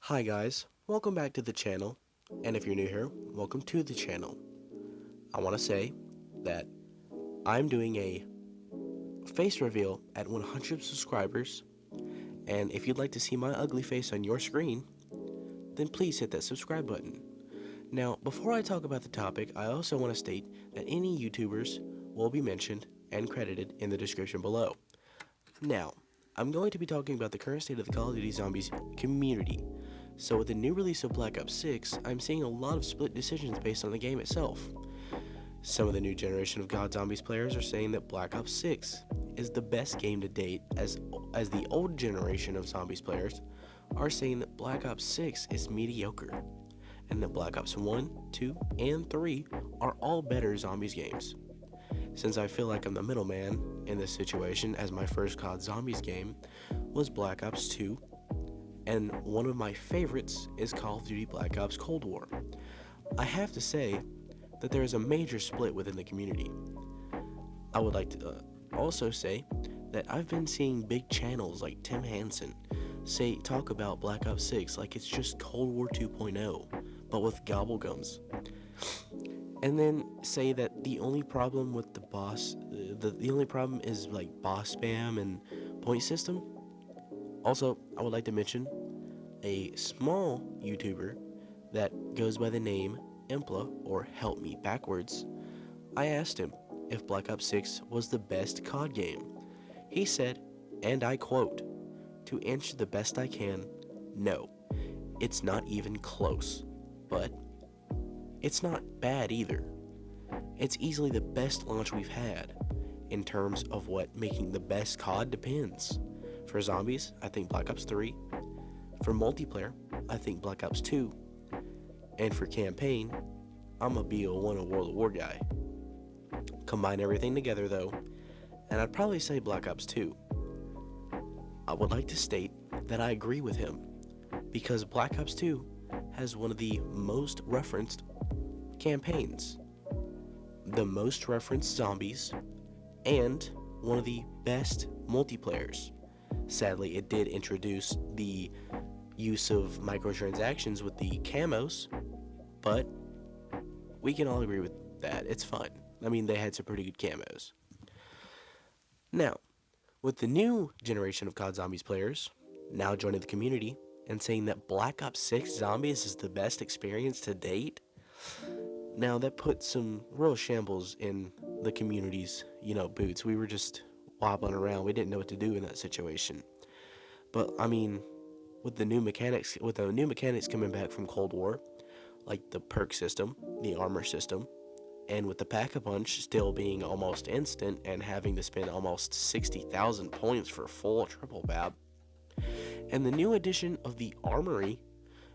Hi guys, welcome back to the channel, and if you're new here, welcome to the channel. I want to say that I'm doing a face reveal at 100 subscribers, and if you'd like to see my ugly face on your screen, then please hit that subscribe button. Now, before I talk about the topic, I also want to state that any YouTubers will be mentioned and credited in the description below. Now, I'm going to be talking about the current state of the Call of Duty Zombies community. So with the new release of Black Ops 6, I'm seeing a lot of split decisions based on the game itself. Some of the new generation of COD Zombies players are saying that Black Ops 6 is the best game to date, as the old generation of Zombies players are saying that Black Ops 6 is mediocre, and that Black Ops 1, 2, and 3 are all better Zombies games. Since I feel like I'm the middleman in this situation, as my first COD Zombies game was Black Ops 2, and one of my favorites is Call of Duty Black Ops Cold War. I have to say that there is a major split within the community. I would like to also say that I've been seeing big channels like Tim Hansen talk about Black Ops 6 like it's just Cold War 2.0, but with gobblegums. And then say that the only problem with the only problem is like boss spam and point system. Also, I would like to mention a small YouTuber that goes by the name Impla, or Help Me Backwards. I asked him if Black Ops 6 was the best COD game. He said, and I quote, "To answer the best I can, no, it's not even close, but it's not bad either. It's easily the best launch we've had. In terms of what making the best COD depends. For zombies, I think Black Ops 3. For multiplayer, I think Black Ops 2. And for campaign, I'm a BO1 or World of War guy. Combine everything together though, and I'd probably say Black Ops 2. I would like to state that I agree with him, because Black Ops 2 has one of the most referenced campaigns, the most referenced zombies, and one of the best multiplayers. Sadly, it did introduce the use of microtransactions with the camos, but we can all agree with that. It's fun. I mean, they had some pretty good camos. Now, with the new generation of COD Zombies players now joining the community and saying that Black Ops 6 Zombies is the best experience to date, now that put some real shambles in the community's, boots. We were just wobbling around. We didn't know what to do in that situation. But I mean, with the new mechanics coming back from Cold War, like the perk system, the armor system, and with the Pack-a-Punch still being almost instant and having to spend almost 60,000 points for full triple bab, and the new addition of the armory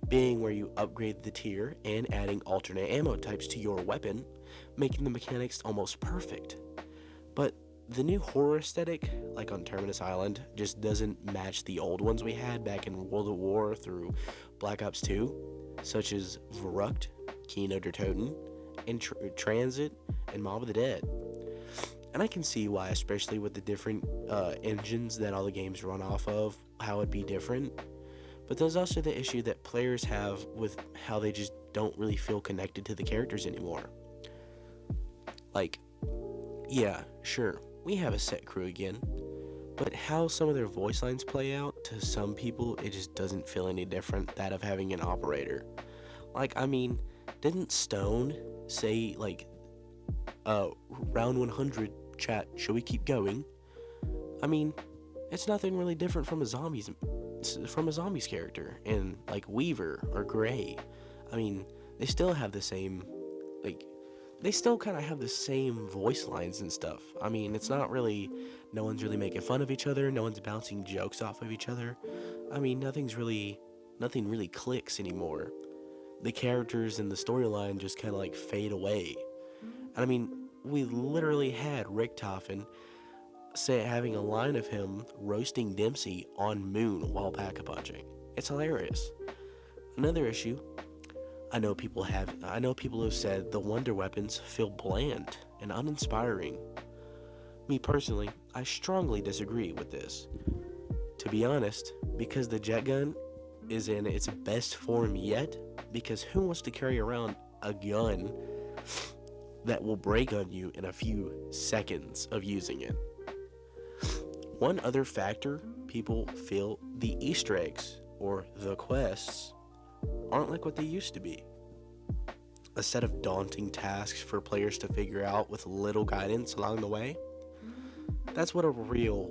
being where you upgrade the tier and adding alternate ammo types to your weapon, making the mechanics almost perfect. But the new horror aesthetic, like on Terminus Island, just doesn't match the old ones we had back in World of War through Black Ops 2, such as Verrückt, Kino der Toten, and Transit, and Mob of the Dead. And I can see why, especially with the different engines that all the games run off of, how it'd be different. But there's also the issue that players have with how they just don't really feel connected to the characters anymore. Like, yeah, sure, we have a set crew again, but how some of their voice lines play out, to some people, it just doesn't feel any different that of having an operator. Like, I mean, didn't Stone say, like, round 100, chat, should we keep going? I mean, it's nothing really different from a zombies character, and like Weaver or Gray. I mean, they still have the same, they still kind of have the same voice lines and stuff. I mean, it's not really, no one's really making fun of each other, no one's bouncing jokes off of each other. I mean, nothing really clicks anymore. The characters and the storyline just kind of like fade away. And I mean, we literally had Richtofen having a line of him roasting Dempsey on Moon while pack-a-punching. It's hilarious. Another issue, I know people have said the wonder weapons feel bland and uninspiring. Me personally, I strongly disagree with this. To be honest, because the jet gun is in its best form yet, because who wants to carry around a gun that will break on you in a few seconds of using it? One other factor, people feel the Easter eggs, or the quests, aren't like what they used to be. A set of daunting tasks for players to figure out with little guidance along the way. That's what a real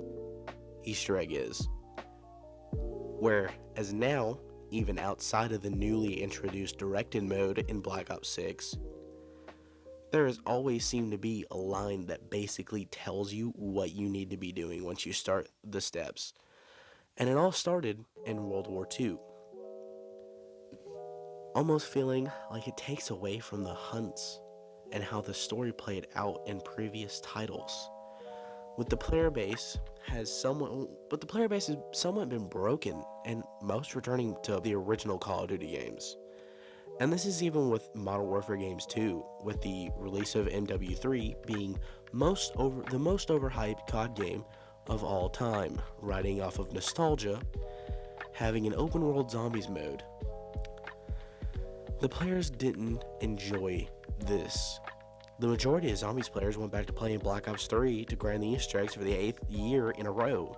Easter egg is. Whereas now, even outside of the newly introduced directed mode in Black Ops 6, there has always seemed to be a line that basically tells you what you need to be doing once you start the steps. And it all started in World War II. Almost feeling like it takes away from the hunts and how the story played out in previous titles. With the player base has somewhat been broken, and most returning to the original Call of Duty games. And this is even with Modern Warfare games too, with the release of MW3 being the most overhyped COD game of all time, riding off of nostalgia, having an open world zombies mode. The players didn't enjoy this. The majority of Zombies players went back to playing Black Ops 3 to grind the Easter eggs for the 8th year in a row,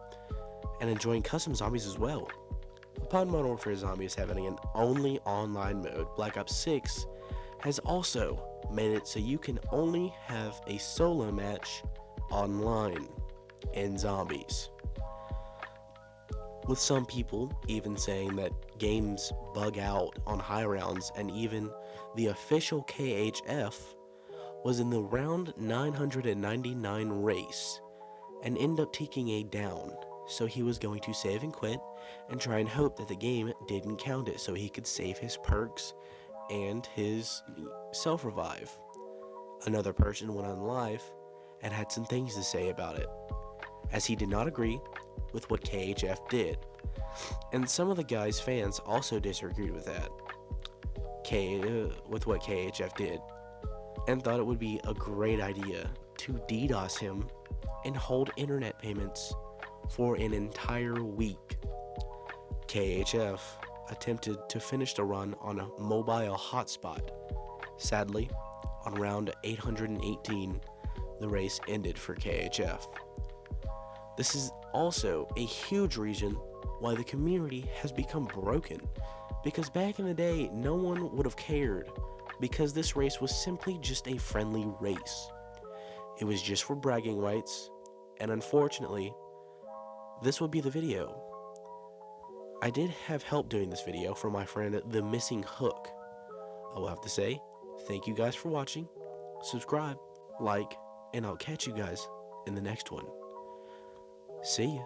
and enjoying custom zombies as well. Upon Modern Warfare Zombies having an only online mode, Black Ops 6 has also made it so you can only have a solo match online in Zombies. With some people even saying that games bug out on high rounds, and even the official KHF was in the round 999 race and ended up taking a down, so he was going to save and quit and try and hope that the game didn't count it so he could save his perks and his self-revive. Another person went on live and had some things to say about it, as he did not agree with what KHF did. And some of the guy's fans also disagreed with that, with what KHF did, and thought it would be a great idea to DDoS him and hold internet payments for an entire week. KHF attempted to finish the run on a mobile hotspot. Sadly, on round 818, the race ended for KHF. This is also a huge reason why the community has become broken, because back in the day, no one would have cared, because this race was simply just a friendly race. It was just for bragging rights, and unfortunately, this would be the video. I did have help doing this video from my friend The Missing Hook. I will have to say, thank you guys for watching, subscribe, like, and I'll catch you guys in the next one. See ya.